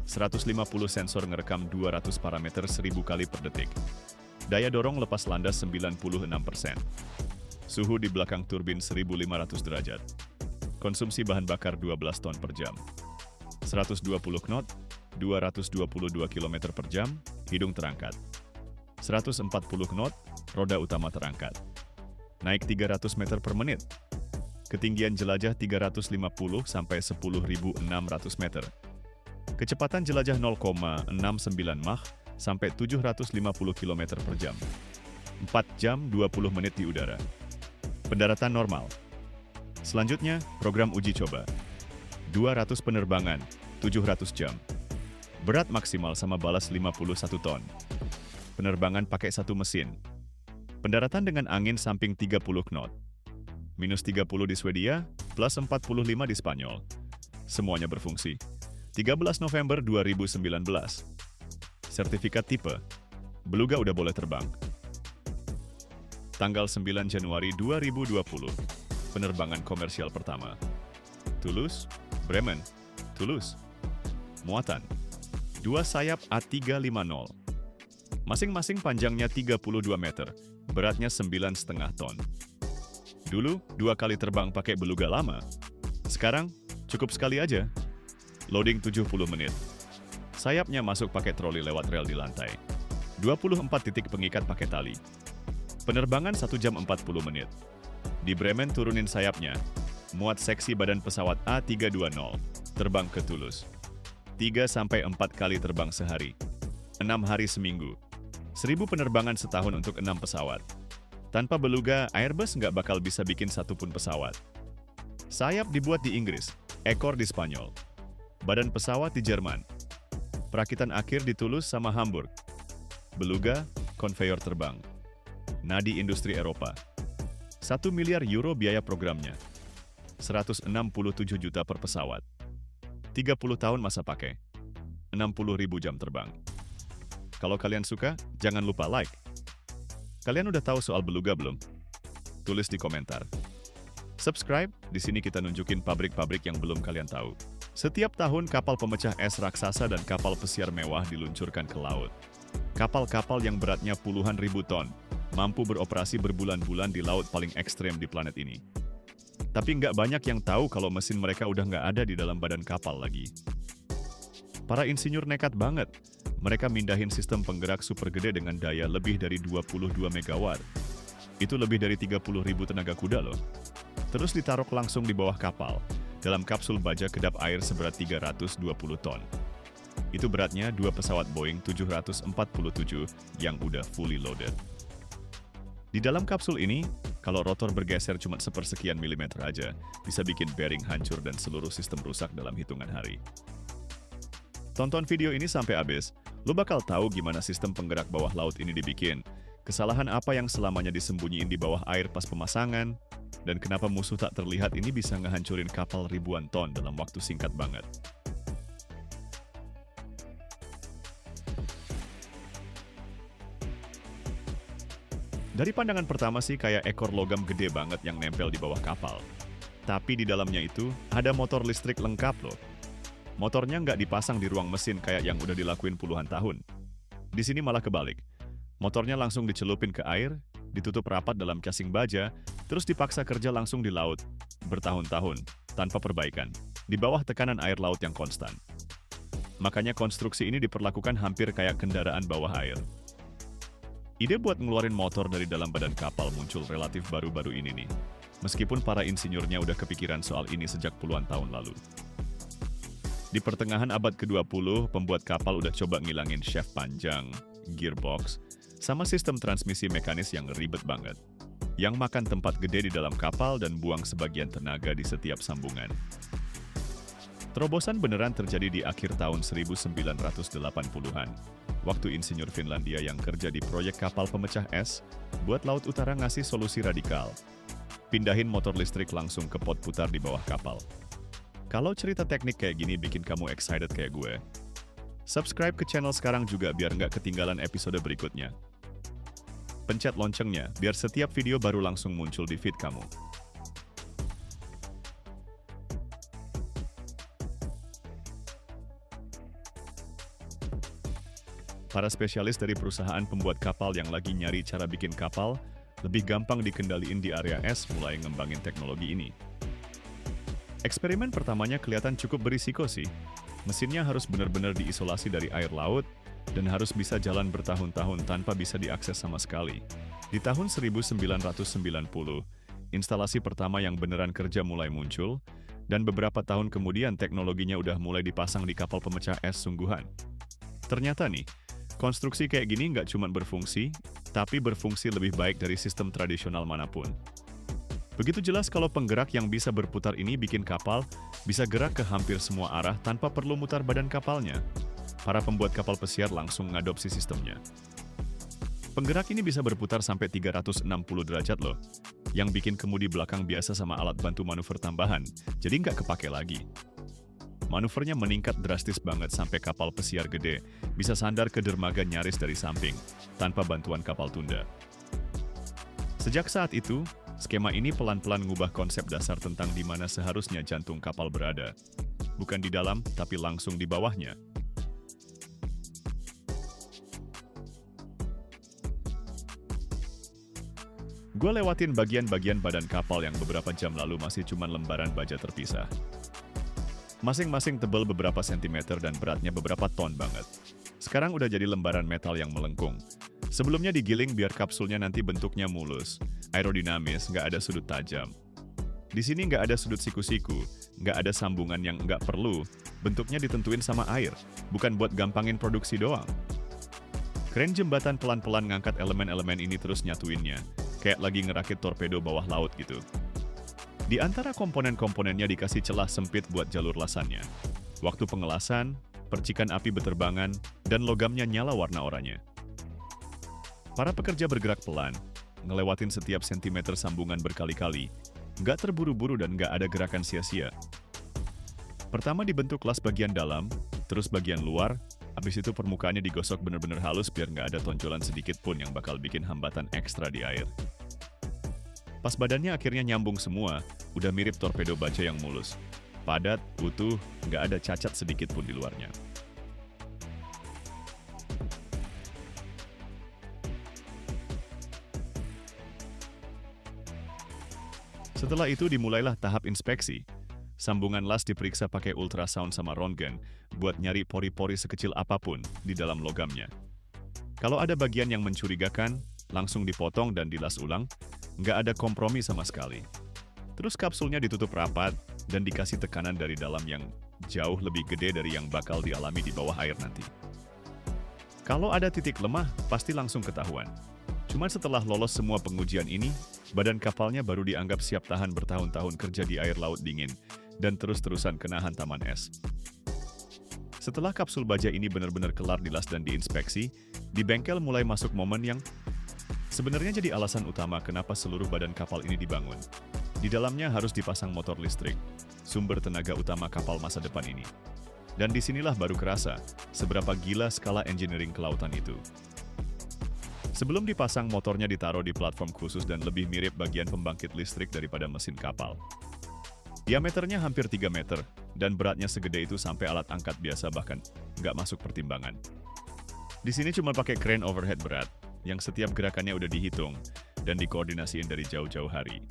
150 sensor ngerekam 200 parameter 1000 kali per detik. Daya dorong lepas landas 96%. Suhu di belakang turbin 1500 derajat. Konsumsi bahan bakar 12 ton per jam. 120 knot, 222 km per jam, hidung terangkat. 140 knot, roda utama terangkat. Naik 300 meter per menit. Ketinggian jelajah 350 sampai 10.600 meter. Kecepatan jelajah 0,69 Mach sampai 750 km per jam. 4 jam 20 menit di udara. Pendaratan normal. Selanjutnya, program uji coba. 200 penerbangan, 700 jam. Berat maksimal sama balas 51 ton. Penerbangan pakai satu mesin. Pendaratan dengan angin samping 30 knot. Minus 30 di Swedia, plus 45 di Spanyol. Semuanya berfungsi. 13 November 2019. Sertifikat tipe. Beluga udah boleh terbang. Tanggal 9 Januari 2020. Penerbangan komersial pertama. Toulouse, Bremen, Toulouse. Muatan. 2 sayap A350. Masing-masing panjangnya 32 meter, beratnya 9,5 ton. Dulu, 2 kali terbang pakai beluga lama. Sekarang, cukup sekali aja. Loading 70 menit. Sayapnya masuk pakai troli lewat rel di lantai. 24 titik pengikat pakai tali. Penerbangan 1 jam 40 menit. Di Bremen turunin sayapnya. Muat seksi badan pesawat A320. Terbang ke Toulouse. 3-4 kali terbang sehari. 6 hari seminggu. 1000 penerbangan setahun untuk 6 pesawat. Tanpa beluga, Airbus nggak bakal bisa bikin satu pun pesawat. Sayap dibuat di Inggris, ekor di Spanyol. Badan pesawat di Jerman. Perakitan akhir di Toulouse sama Hamburg. Beluga, konveyor terbang. Nadi industri Eropa. 1 miliar euro biaya programnya. 167 juta per pesawat. 30 tahun masa pakai. 60.000 jam terbang. Kalau kalian suka, jangan lupa like. Kalian udah tahu soal beluga belum? Tulis di komentar. Subscribe, di sini kita nunjukin pabrik-pabrik yang belum kalian tahu. Setiap tahun kapal pemecah es raksasa dan kapal pesiar mewah diluncurkan ke laut. Kapal-kapal yang beratnya puluhan ribu ton, mampu beroperasi berbulan-bulan di laut paling ekstrem di planet ini. Tapi nggak banyak yang tahu kalau mesin mereka udah nggak ada di dalam badan kapal lagi. Para insinyur nekat banget. Mereka mindahin sistem penggerak super gede dengan daya lebih dari 22 megawatt. Itu lebih dari 30.000 tenaga kuda loh. Terus ditaruh langsung di bawah kapal, dalam kapsul baja kedap air seberat 320 ton. Itu beratnya 2 pesawat Boeing 747 yang udah fully loaded. Di dalam kapsul ini, kalau rotor bergeser cuma sepersekian milimeter aja, bisa bikin bearing hancur dan seluruh sistem rusak dalam hitungan hari. Tonton video ini sampai habis, lo bakal tahu gimana sistem penggerak bawah laut ini dibikin, kesalahan apa yang selamanya disembunyiin di bawah air pas pemasangan, dan kenapa musuh tak terlihat ini bisa ngehancurin kapal ribuan ton dalam waktu singkat banget. Dari pandangan pertama sih kayak ekor logam gede banget yang nempel di bawah kapal. Tapi di dalamnya itu ada motor listrik lengkap loh. Motornya nggak dipasang di ruang mesin kayak yang udah dilakuin puluhan tahun. Di sini malah kebalik. Motornya langsung dicelupin ke air, ditutup rapat dalam casing baja, terus dipaksa kerja langsung di laut, bertahun-tahun, tanpa perbaikan, di bawah tekanan air laut yang konstan. Makanya konstruksi ini diperlakukan hampir kayak kendaraan bawah air. Ide buat ngeluarin motor dari dalam badan kapal muncul relatif baru-baru ini nih, meskipun para insinyurnya udah kepikiran soal ini sejak puluhan tahun lalu. Di pertengahan abad ke-20, pembuat kapal udah coba ngilangin shaft panjang, gearbox, sama sistem transmisi mekanis yang ribet banget, yang makan tempat gede di dalam kapal dan buang sebagian tenaga di setiap sambungan. Terobosan beneran terjadi di akhir tahun 1980-an, waktu insinyur Finlandia yang kerja di proyek kapal pemecah es, buat Laut Utara ngasih solusi radikal. Pindahin motor listrik langsung ke pot putar di bawah kapal. Kalau cerita teknik kayak gini bikin kamu excited kayak gue, subscribe ke channel sekarang juga biar nggak ketinggalan episode berikutnya. Pencet loncengnya biar setiap video baru langsung muncul di feed kamu. Para spesialis dari perusahaan pembuat kapal yang lagi nyari cara bikin kapal lebih gampang dikendaliin di area es mulai ngembangin teknologi ini. Eksperimen pertamanya kelihatan cukup berisiko sih. Mesinnya harus benar-benar diisolasi dari air laut, dan harus bisa jalan bertahun-tahun tanpa bisa diakses sama sekali. Di tahun 1990, instalasi pertama yang beneran kerja mulai muncul, dan beberapa tahun kemudian teknologinya udah mulai dipasang di kapal pemecah es sungguhan. Ternyata nih, konstruksi kayak gini nggak cuma berfungsi, tapi berfungsi lebih baik dari sistem tradisional manapun. Begitu jelas kalau penggerak yang bisa berputar ini bikin kapal bisa gerak ke hampir semua arah tanpa perlu mutar badan kapalnya. Para pembuat kapal pesiar langsung ngadopsi sistemnya. Penggerak ini bisa berputar sampai 360 derajat loh, yang bikin kemudi belakang biasa sama alat bantu manuver tambahan, jadi nggak kepake lagi. Manuvernya meningkat drastis banget sampai kapal pesiar gede bisa sandar ke dermaga nyaris dari samping, tanpa bantuan kapal tunda. Sejak saat itu, skema ini pelan-pelan ngubah konsep dasar tentang di mana seharusnya jantung kapal berada. Bukan di dalam, tapi langsung di bawahnya. Gue lewatin bagian-bagian badan kapal yang beberapa jam lalu masih cuma lembaran baja terpisah. Masing-masing tebal beberapa sentimeter dan beratnya beberapa ton banget. Sekarang udah jadi lembaran metal yang melengkung. Sebelumnya digiling biar kapsulnya nanti bentuknya mulus, aerodinamis, nggak ada sudut tajam. Di sini nggak ada sudut siku-siku, nggak ada sambungan yang nggak perlu, bentuknya ditentuin sama air, bukan buat gampangin produksi doang. Kren jembatan pelan-pelan ngangkat elemen-elemen ini terus nyatuinnya, kayak lagi ngerakit torpedo bawah laut gitu. Di antara komponen-komponennya dikasih celah sempit buat jalur lasannya. Waktu pengelasan, percikan api beterbangan, dan logamnya nyala warna oranye. Para pekerja bergerak pelan, ngelewatin setiap sentimeter sambungan berkali-kali, nggak terburu-buru dan nggak ada gerakan sia-sia. Pertama dibentuk las bagian dalam, terus bagian luar, habis itu permukaannya digosok bener-bener halus biar nggak ada tonjolan sedikit pun yang bakal bikin hambatan ekstra di air. Pas badannya akhirnya nyambung semua, udah mirip torpedo baja yang mulus. Padat, utuh, nggak ada cacat sedikit pun di luarnya. Setelah itu dimulailah tahap inspeksi. Sambungan las diperiksa pakai ultrasound sama röntgen buat nyari pori-pori sekecil apapun di dalam logamnya. Kalau ada bagian yang mencurigakan, langsung dipotong dan dilas ulang, nggak ada kompromi sama sekali. Terus kapsulnya ditutup rapat dan dikasih tekanan dari dalam yang jauh lebih gede dari yang bakal dialami di bawah air nanti. Kalau ada titik lemah, pasti langsung ketahuan. Cuman setelah lolos semua pengujian ini, badan kapalnya baru dianggap siap tahan bertahun-tahun kerja di air laut dingin dan terus-terusan kena hantaman es. Setelah kapsul baja ini benar-benar kelar dilas dan diinspeksi, di bengkel mulai masuk momen yang sebenarnya jadi alasan utama kenapa seluruh badan kapal ini dibangun. Di dalamnya harus dipasang motor listrik, sumber tenaga utama kapal masa depan ini. Dan disinilah baru kerasa seberapa gila skala engineering kelautan itu. Sebelum dipasang, motornya ditaruh di platform khusus dan lebih mirip bagian pembangkit listrik daripada mesin kapal. Diameternya hampir 3 meter, dan beratnya segede itu sampai alat angkat biasa bahkan nggak masuk pertimbangan. Di sini cuma pakai crane overhead berat, yang setiap gerakannya udah dihitung dan dikoordinasiin dari jauh-jauh hari.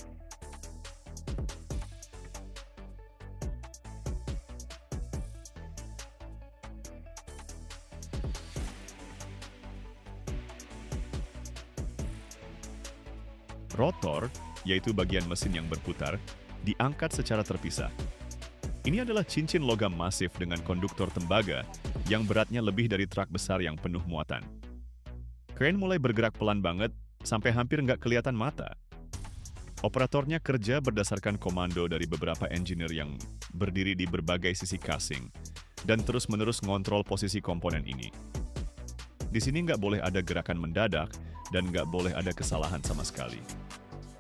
Rotor, yaitu bagian mesin yang berputar, diangkat secara terpisah. Ini adalah cincin logam masif dengan konduktor tembaga yang beratnya lebih dari truk besar yang penuh muatan. Crane mulai bergerak pelan banget sampai hampir nggak kelihatan mata. Operatornya kerja berdasarkan komando dari beberapa engineer yang berdiri di berbagai sisi casing dan terus-menerus ngontrol posisi komponen ini. Di sini nggak boleh ada gerakan mendadak dan nggak boleh ada kesalahan sama sekali.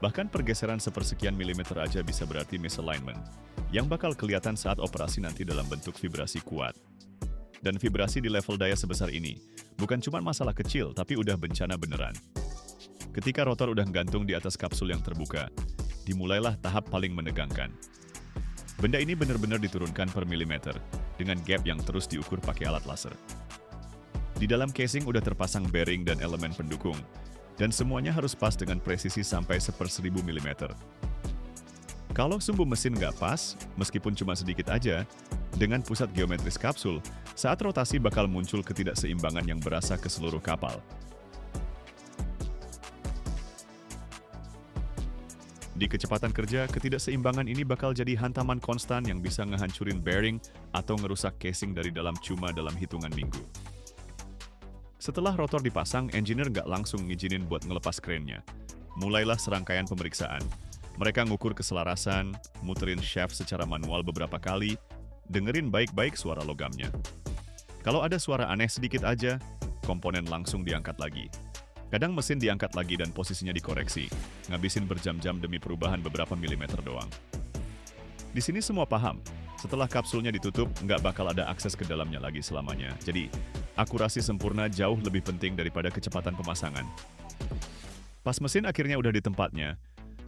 Bahkan pergeseran sepersekian milimeter aja bisa berarti misalignment, yang bakal kelihatan saat operasi nanti dalam bentuk vibrasi kuat. Dan vibrasi di level daya sebesar ini, bukan cuma masalah kecil, tapi udah bencana beneran. Ketika rotor udah gantung di atas kapsul yang terbuka, dimulailah tahap paling menegangkan. Benda ini benar-benar diturunkan per milimeter, dengan gap yang terus diukur pakai alat laser. Di dalam casing udah terpasang bearing dan elemen pendukung, dan semuanya harus pas dengan presisi sampai 1/1000 mm. Kalau sumbu mesin nggak pas, meskipun cuma sedikit aja, dengan pusat geometris kapsul, saat rotasi bakal muncul ketidakseimbangan yang berasa ke seluruh kapal. Di kecepatan kerja, ketidakseimbangan ini bakal jadi hantaman konstan yang bisa ngehancurin bearing atau ngerusak casing dari dalam cuma dalam hitungan minggu. Setelah rotor dipasang, engineer nggak langsung ngizinin buat ngelepas krennya. Mulailah serangkaian pemeriksaan. Mereka ngukur keselarasan, muterin shaft secara manual beberapa kali, dengerin baik-baik suara logamnya. Kalau ada suara aneh sedikit aja, komponen langsung diangkat lagi. Kadang mesin diangkat lagi dan posisinya dikoreksi, ngabisin berjam-jam demi perubahan beberapa milimeter doang. Di sini semua paham, setelah kapsulnya ditutup, nggak bakal ada akses ke dalamnya lagi selamanya. Jadi, akurasi sempurna jauh lebih penting daripada kecepatan pemasangan. Pas mesin akhirnya udah di tempatnya,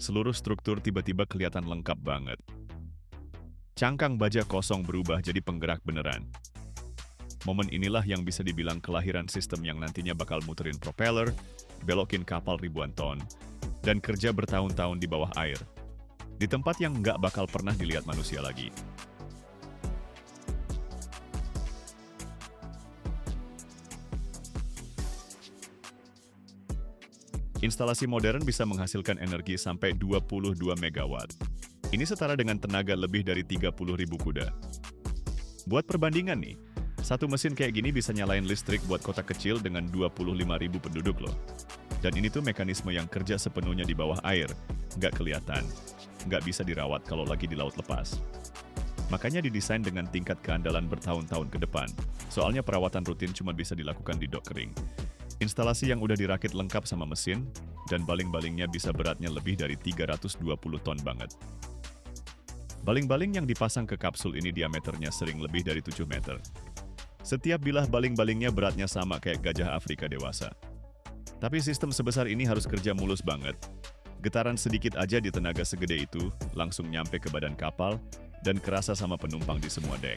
seluruh struktur tiba-tiba kelihatan lengkap banget. Cangkang baja kosong berubah jadi penggerak beneran. Momen inilah yang bisa dibilang kelahiran sistem yang nantinya bakal muterin propeller, belokin kapal ribuan ton, dan kerja bertahun-tahun di bawah air. Di tempat yang nggak bakal pernah dilihat manusia lagi. Instalasi modern bisa menghasilkan energi sampai 22 megawatt. Ini setara dengan tenaga lebih dari 30.000 kuda. Buat perbandingan nih, satu mesin kayak gini bisa nyalain listrik buat kota kecil dengan 25.000 penduduk loh. Dan ini tuh mekanisme yang kerja sepenuhnya di bawah air, nggak kelihatan, nggak bisa dirawat kalau lagi di laut lepas. Makanya didesain dengan tingkat keandalan bertahun-tahun ke depan, soalnya perawatan rutin cuma bisa dilakukan di dok kering. Instalasi yang udah dirakit lengkap sama mesin, dan baling-balingnya bisa beratnya lebih dari 320 ton banget. Baling-baling yang dipasang ke kapsul ini diameternya sering lebih dari 7 meter. Setiap bilah baling-balingnya beratnya sama kayak gajah Afrika dewasa. Tapi sistem sebesar ini harus kerja mulus banget. Getaran sedikit aja di tenaga segede itu langsung nyampe ke badan kapal dan kerasa sama penumpang di semua dek.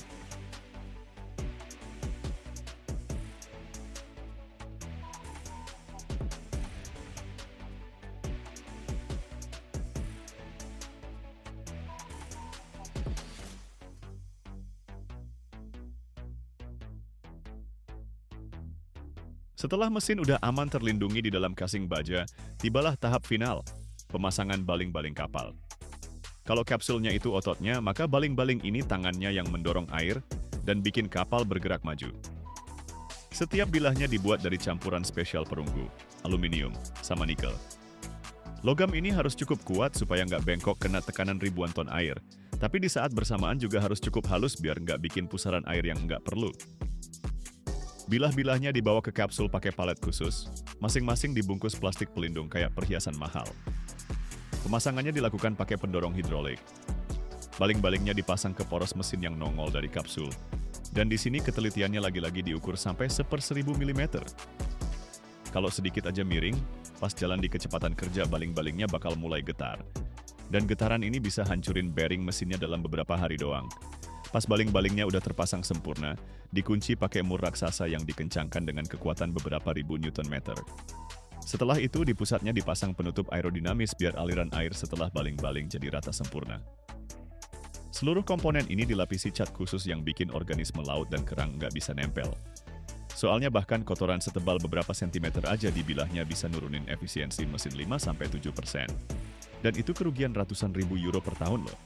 Setelah mesin udah aman terlindungi di dalam casing baja, tibalah tahap final, pemasangan baling-baling kapal. Kalau kapsulnya itu ototnya, maka baling-baling ini tangannya yang mendorong air dan bikin kapal bergerak maju. Setiap bilahnya dibuat dari campuran spesial perunggu, aluminium, sama nikel. Logam ini harus cukup kuat supaya nggak bengkok kena tekanan ribuan ton air, tapi di saat bersamaan juga harus cukup halus biar nggak bikin pusaran air yang nggak perlu. Bilah-bilahnya dibawa ke kapsul pakai palet khusus, masing-masing dibungkus plastik pelindung kayak perhiasan mahal. Pemasangannya dilakukan pakai pendorong hidrolik. Baling-balingnya dipasang ke poros mesin yang nongol dari kapsul. Dan di sini ketelitiannya lagi-lagi diukur sampai 1/1000 mm. Kalau sedikit aja miring, pas jalan di kecepatan kerja baling-balingnya bakal mulai getar. Dan getaran ini bisa hancurin bearing mesinnya dalam beberapa hari doang. Pas baling-balingnya udah terpasang sempurna, dikunci pakai mur raksasa yang dikencangkan dengan kekuatan beberapa ribu Newton meter. Setelah itu, di pusatnya dipasang penutup aerodinamis biar aliran air setelah baling-baling jadi rata sempurna. Seluruh komponen ini dilapisi cat khusus yang bikin organisme laut dan kerang nggak bisa nempel. Soalnya bahkan kotoran setebal beberapa sentimeter aja di bilahnya bisa nurunin efisiensi mesin 5-7%. Dan itu kerugian ratusan ribu euro per tahun loh.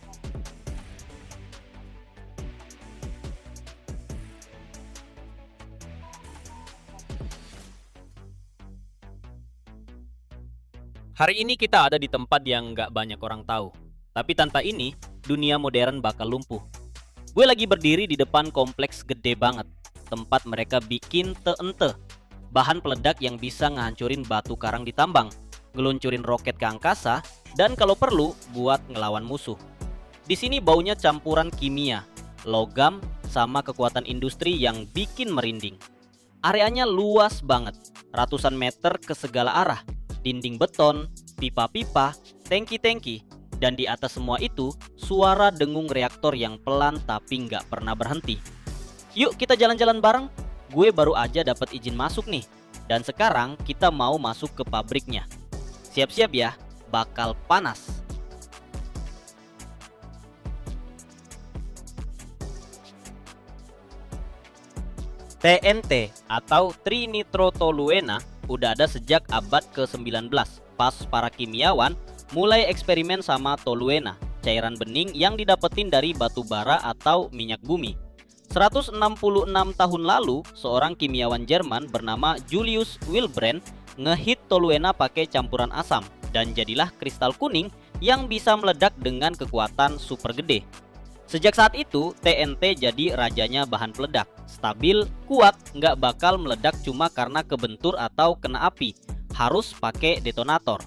Hari ini kita ada di tempat yang nggak banyak orang tahu. Tapi tanpa ini, dunia modern bakal lumpuh. Gue lagi berdiri di depan kompleks gede banget. Tempat mereka bikin TNT, bahan peledak yang bisa ngehancurin batu karang di tambang, ngeluncurin roket ke angkasa, dan kalau perlu, buat ngelawan musuh. Di sini baunya campuran kimia, logam, sama kekuatan industri yang bikin merinding. Areanya luas banget, ratusan meter ke segala arah. Dinding beton, pipa-pipa, tangki-tangki, dan di atas semua itu suara dengung reaktor yang pelan tapi nggak pernah berhenti. Yuk kita jalan-jalan bareng. Gue baru aja dapat izin masuk nih, dan sekarang kita mau masuk ke pabriknya. Siap-siap ya, bakal panas. TNT atau trinitrotoluena udah ada sejak abad ke-19 pas para kimiawan mulai eksperimen sama toluena, cairan bening yang didapetin dari batu bara atau minyak bumi. 166 tahun lalu, seorang kimiawan Jerman bernama Julius Wilbrandt ngehit toluena pakai campuran asam dan jadilah kristal kuning yang bisa meledak dengan kekuatan super gede. Sejak saat itu, TNT jadi rajanya bahan peledak. Stabil, kuat, nggak bakal meledak cuma karena kebentur atau kena api. Harus pakai detonator.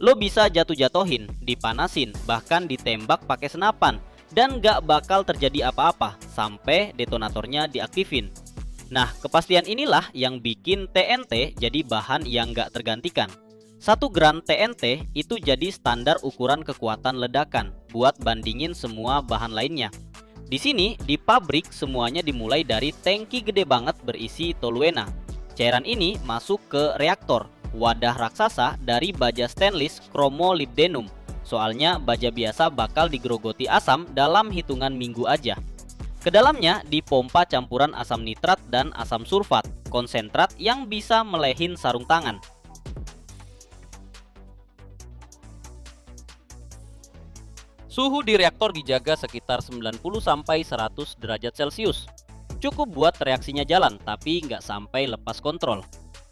Lo bisa jatuh-jatuhin, dipanasin, bahkan ditembak pakai senapan. Dan nggak bakal terjadi apa-apa sampai detonatornya diaktifin. Nah, kepastian inilah yang bikin TNT jadi bahan yang nggak tergantikan. 1 gram TNT itu jadi standar ukuran kekuatan ledakan buat bandingin semua bahan lainnya. Di sini, di pabrik semuanya dimulai dari tangki gede banget berisi toluena. Cairan ini masuk ke reaktor, wadah raksasa dari baja stainless chromolybdenum. Soalnya baja biasa bakal digerogoti asam dalam hitungan minggu aja. Ke dalamnya dipompa campuran asam nitrat dan asam sulfat, konsentrat yang bisa melehin sarung tangan. Suhu di reaktor dijaga sekitar 90-100 derajat Celcius. Cukup buat reaksinya jalan, tapi nggak sampai lepas kontrol.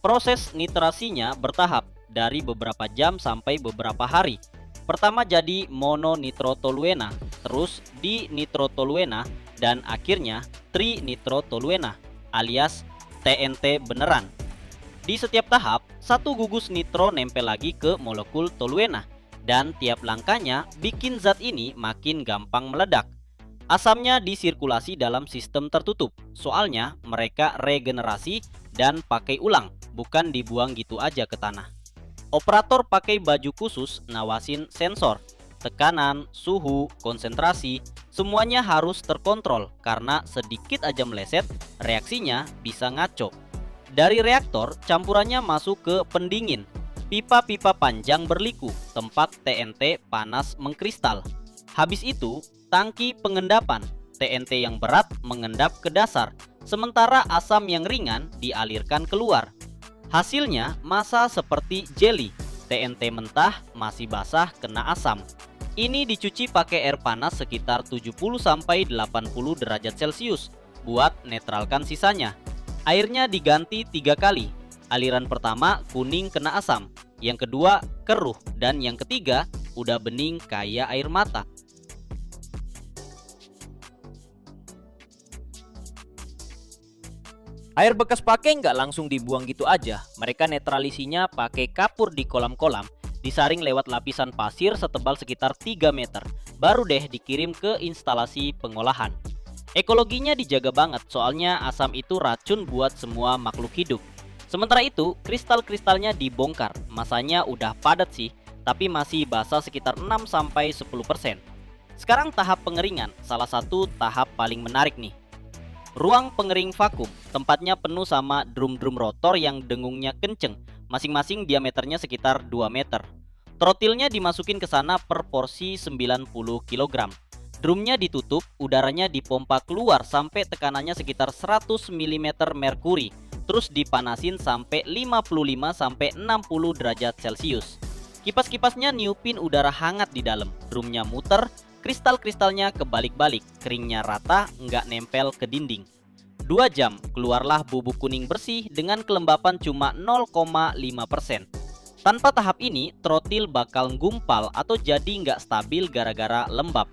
Proses nitrasinya bertahap, dari beberapa jam sampai beberapa hari. Pertama jadi mononitrotoluena, terus dinitrotoluena, dan akhirnya trinitrotoluena, alias TNT beneran. Di setiap tahap, satu gugus nitro nempel lagi ke molekul toluena. Dan tiap langkahnya bikin zat ini makin gampang meledak. Asamnya disirkulasi dalam sistem tertutup, soalnya mereka regenerasi dan pakai ulang, bukan dibuang gitu aja ke tanah. Operator pakai baju khusus nawasin sensor. Tekanan, suhu, konsentrasi, semuanya harus terkontrol karena sedikit aja meleset, reaksinya bisa ngaco. Dari reaktor, campurannya masuk ke pendingin. Pipa-pipa panjang berliku, tempat TNT panas mengkristal. Habis itu, tangki pengendapan. TNT yang berat mengendap ke dasar, sementara asam yang ringan dialirkan keluar. Hasilnya massa seperti jelly. TNT mentah masih basah kena asam. Ini dicuci pakai air panas sekitar 70-80 derajat Celcius buat netralkan sisanya. Airnya diganti 3 kali. Aliran pertama kuning kena asam, yang kedua keruh, dan yang ketiga udah bening kayak air mata. Air bekas pakai nggak langsung dibuang gitu aja. Mereka netralisinya pakai kapur di kolam-kolam, disaring lewat lapisan pasir setebal sekitar 3 meter, baru deh dikirim ke instalasi pengolahan. Ekologinya dijaga banget, soalnya asam itu racun buat semua makhluk hidup. Sementara itu, kristal-kristalnya dibongkar. Masanya udah padat sih, tapi masih basah sekitar 6-10%. Sekarang tahap pengeringan, salah satu tahap paling menarik nih. Ruang pengering vakum, tempatnya penuh sama drum-drum rotor yang dengungnya kenceng, masing-masing diameternya sekitar 2 meter. Trotilnya dimasukin ke sana per porsi 90 kg. Drumnya ditutup, udaranya dipompa keluar sampai tekanannya sekitar 100 mm merkuri, terus dipanasin sampai 55-60 derajat Celcius. Kipas-kipasnya niupin udara hangat di dalam, drumnya muter, kristal-kristalnya kebalik-balik, keringnya rata, nggak nempel ke dinding. 2 jam, keluarlah bubuk kuning bersih dengan kelembapan cuma 0,5%. Tanpa tahap ini, trotil bakal gumpal atau jadi nggak stabil gara-gara lembab.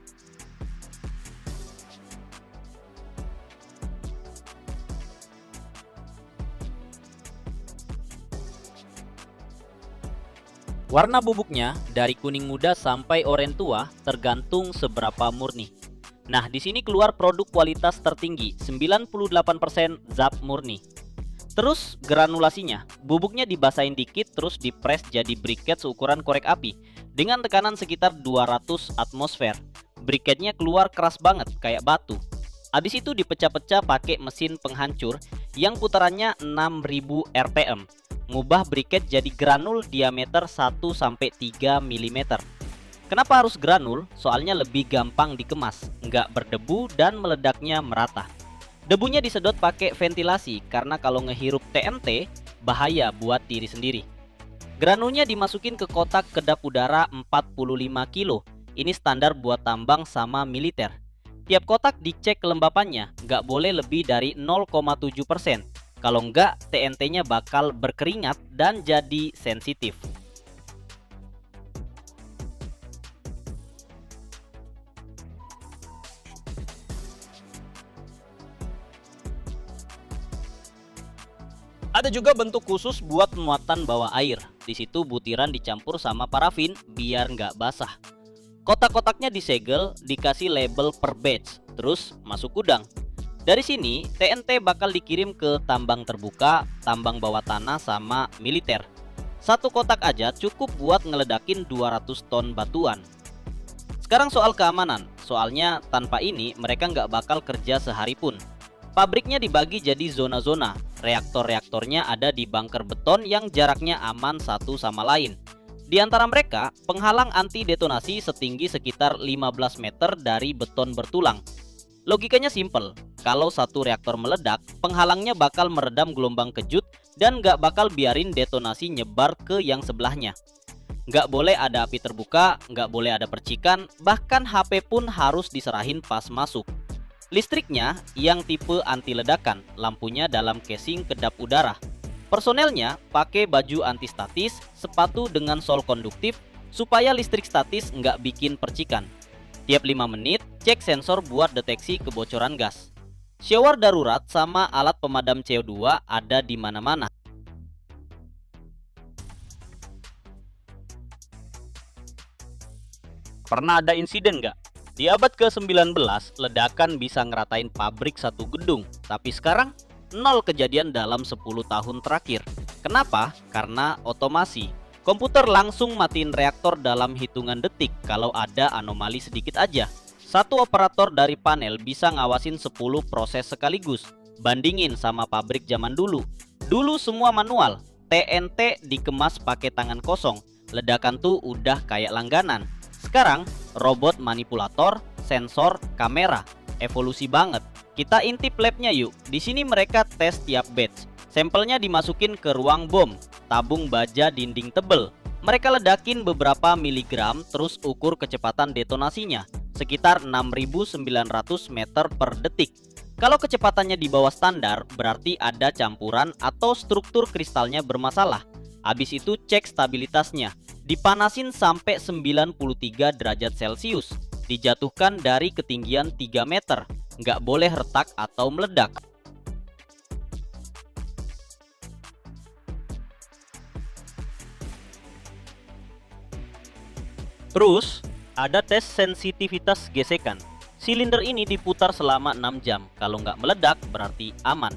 Warna bubuknya dari kuning muda sampai oranye tua tergantung seberapa murni. Nah, di sini keluar produk kualitas tertinggi, 98% zat murni. Terus granulasinya, bubuknya dibasahin dikit terus dipres jadi briket seukuran korek api dengan tekanan sekitar 200 atmosfer. Briketnya keluar keras banget kayak batu. Habis itu dipecah-pecah pakai mesin penghancur yang putarannya 6000 rpm. Ngubah briket jadi granul diameter 1-3 mm. Kenapa harus granul? Soalnya lebih gampang dikemas, nggak berdebu dan meledaknya merata. Debunya disedot pakai ventilasi karena kalau ngehirup TNT bahaya buat diri sendiri. Granulnya dimasukin ke kotak kedap udara 45 kilo. Ini standar buat tambang sama militer. Tiap kotak dicek kelembapannya, nggak boleh lebih dari 0,7%. Kalau enggak, TNT-nya bakal berkeringat dan jadi sensitif. Ada juga bentuk khusus buat muatan bawah air. Di situ butiran dicampur sama parafin biar nggak basah. Kotak-kotaknya disegel, dikasih label per batch, terus masuk gudang. Dari sini, TNT bakal dikirim ke tambang terbuka, tambang bawah tanah, sama militer. Satu kotak aja cukup buat ngeledakin 200 ton batuan. Sekarang soal keamanan, soalnya tanpa ini mereka nggak bakal kerja sehari pun. Pabriknya dibagi jadi zona-zona, reaktor-reaktornya ada di bunker beton yang jaraknya aman satu sama lain. Di antara mereka, penghalang anti detonasi setinggi sekitar 15 meter dari beton bertulang. Logikanya simple, kalau satu reaktor meledak, penghalangnya bakal meredam gelombang kejut dan nggak bakal biarin detonasi nyebar ke yang sebelahnya. Nggak boleh ada api terbuka, nggak boleh ada percikan, bahkan HP pun harus diserahin pas masuk. Listriknya yang tipe anti ledakan, lampunya dalam casing kedap udara. Personelnya pakai baju anti statis, sepatu dengan sol konduktif, supaya listrik statis nggak bikin percikan. Tiap 5 menit, cek sensor buat deteksi kebocoran gas. Shower darurat sama alat pemadam CO2 ada di mana-mana. Pernah ada insiden nggak? Di abad ke-19, ledakan bisa ngeratain pabrik satu gedung. Tapi sekarang, 0 kejadian dalam 10 tahun terakhir. Kenapa? Karena otomasi. Komputer langsung matiin reaktor dalam hitungan detik kalau ada anomali sedikit aja. Satu operator dari panel bisa ngawasin 10 proses sekaligus. Bandingin sama pabrik zaman dulu. Dulu semua manual, TNT dikemas pakai tangan kosong. Ledakan tuh udah kayak langganan. Sekarang, robot manipulator, sensor, kamera. Evolusi banget. Kita intip labnya yuk. Di sini mereka tes tiap batch. Sampelnya dimasukin ke ruang bom, tabung baja dinding tebel. Mereka ledakin beberapa miligram terus ukur kecepatan detonasinya, sekitar 6.900 meter per detik. Kalau kecepatannya di bawah standar, berarti ada campuran atau struktur kristalnya bermasalah. Habis itu cek stabilitasnya. Dipanasin sampai 93 derajat Celcius. Dijatuhkan dari ketinggian 3 meter. Nggak boleh retak atau meledak. Terus, ada tes sensitivitas gesekan. Silinder ini diputar selama 6 jam. Kalau nggak meledak, berarti aman.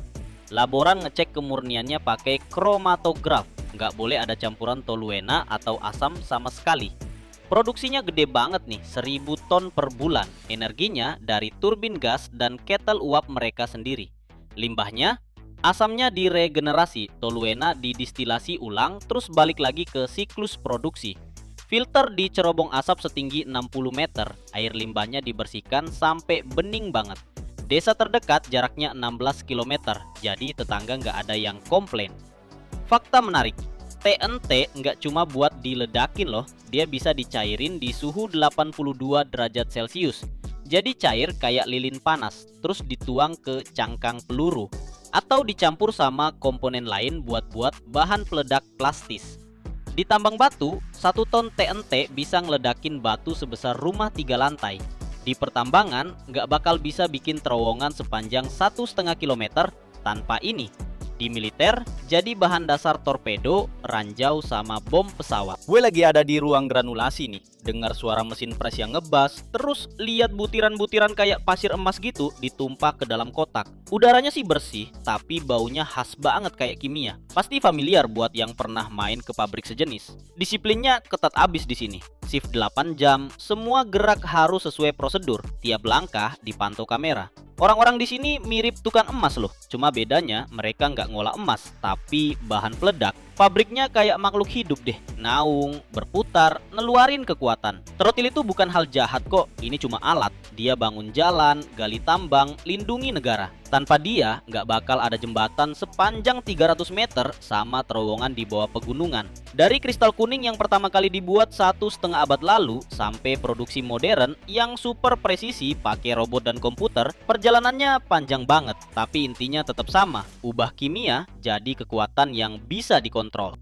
Laboran ngecek kemurniannya pakai kromatograf. Nggak boleh ada campuran toluena atau asam sama sekali. Produksinya gede banget nih, 1000 ton per bulan. Energinya dari turbin gas dan kettle uap mereka sendiri. Limbahnya, asamnya diregenerasi, toluena didistilasi ulang, terus balik lagi ke siklus produksi. Filter di cerobong asap setinggi 60 meter, air limbahnya dibersihkan sampai bening banget. Desa terdekat jaraknya 16 km, jadi tetangga nggak ada yang komplain. Fakta menarik, TNT nggak cuma buat diledakin loh, dia bisa dicairin di suhu 82 derajat Celcius. Jadi cair kayak lilin panas, terus dituang ke cangkang peluru. Atau dicampur sama komponen lain buat bahan peledak plastis. Di tambang batu, 1 ton TNT bisa ngeledakin batu sebesar rumah 3 lantai. Di pertambangan, nggak bakal bisa bikin terowongan sepanjang 1,5 km tanpa ini. Di militer, jadi bahan dasar torpedo, ranjau, sama bom pesawat. Gue lagi ada di ruang granulasi nih. Dengar suara mesin pres yang ngebas, terus lihat butiran-butiran kayak pasir emas gitu ditumpah ke dalam kotak. Udaranya sih bersih, tapi baunya khas banget kayak kimia. Pasti familiar buat yang pernah main ke pabrik sejenis. Disiplinnya ketat abis di sini. Shift 8 jam, semua gerak harus sesuai prosedur. Tiap langkah dipantau kamera. Orang-orang di sini mirip tukang emas loh. Cuma bedanya mereka nggak ngolah emas, tapi bahan peledak. Pabriknya kayak makhluk hidup deh. Naung, berputar, ngeluarin kekuatan. Trotil itu bukan hal jahat kok. Ini cuma alat. Dia bangun jalan, gali tambang, lindungi negara. Tanpa dia, nggak bakal ada jembatan sepanjang 300 meter sama terowongan di bawah pegunungan. Dari kristal kuning yang pertama kali dibuat 1,5 abad lalu sampai produksi modern yang super presisi pakai robot dan komputer, perjalanannya panjang banget. Tapi intinya tetap sama, ubah kimia jadi kekuatan yang bisa dikontrol.